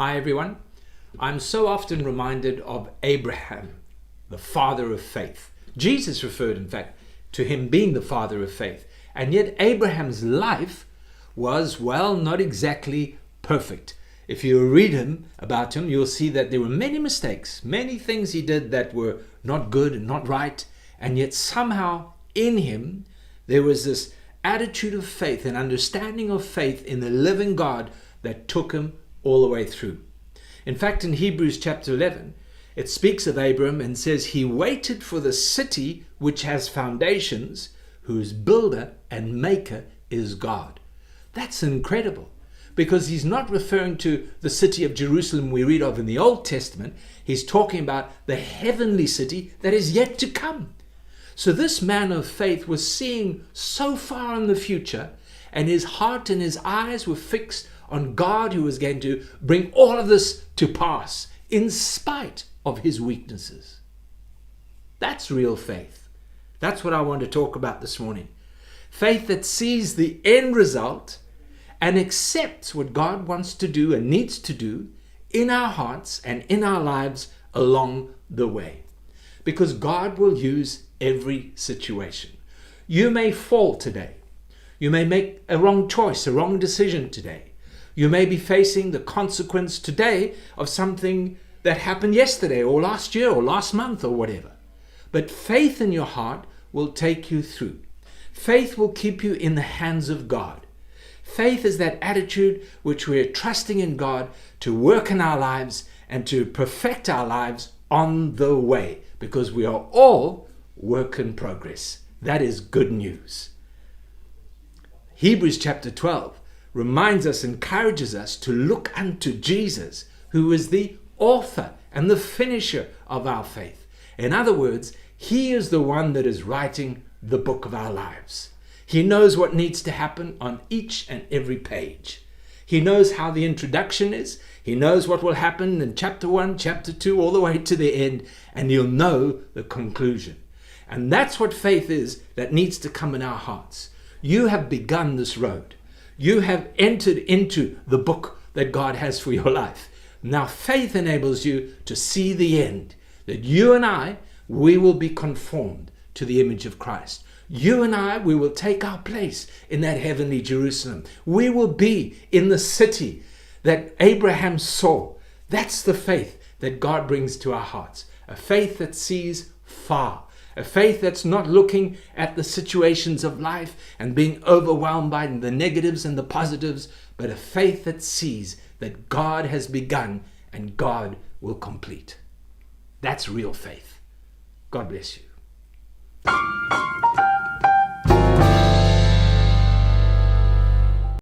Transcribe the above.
Hi everyone. I'm so often reminded of Abraham, the father of faith. Jesus referred, in fact, to him being the father of faith. And yet Abraham's life was, well, not exactly perfect. If you read about him, you'll see that there were many mistakes, many things he did that were not good and not right. And yet somehow in him, there was this attitude of faith and understanding of faith in the living God that took him all the way through. In fact, in Hebrews chapter 11, it speaks of Abram and says he waited for the city which has foundations, whose builder and maker is God. That's incredible, because he's not referring to the city of Jerusalem we read of in the Old Testament. He's talking about the heavenly city that is yet to come. So this man of faith was seeing so far in the future, and his heart and his eyes were fixed on God, who was going to bring all of this to pass in spite of his weaknesses. That's real faith. That's what I want to talk about this morning. Faith that sees the end result and accepts what God wants to do and needs to do in our hearts and in our lives along the way. Because God will use every situation. You may fall today. You may make a wrong choice, a wrong decision today. You may be facing the consequence today of something that happened yesterday or last year or last month or whatever. But faith in your heart will take you through. Faith will keep you in the hands of God. Faith is that attitude which we're trusting in God to work in our lives and to perfect our lives on the way, because we are all work in progress. That is good news. Hebrews chapter 12 reminds us, encourages us to look unto Jesus, who is the author and the finisher of our faith. In other words, he is the one that is writing the book of our lives. He knows what needs to happen on each and every page. He knows how the introduction is. He knows what will happen in chapter 1, chapter 2, all the way to the end, and you'll know the conclusion. And that's what faith is that needs to come in our hearts. You have begun this road. You have entered into the book that God has for your life. Now faith enables you to see the end, that you and I, we will be conformed to the image of Christ. You and I, we will take our place in that heavenly Jerusalem. We will be in the city that Abraham saw. That's the faith that God brings to our hearts. A faith that sees far. A faith that's not looking at the situations of life and being overwhelmed by the negatives and the positives, but a faith that sees that God has begun and God will complete. That's real faith. God bless you.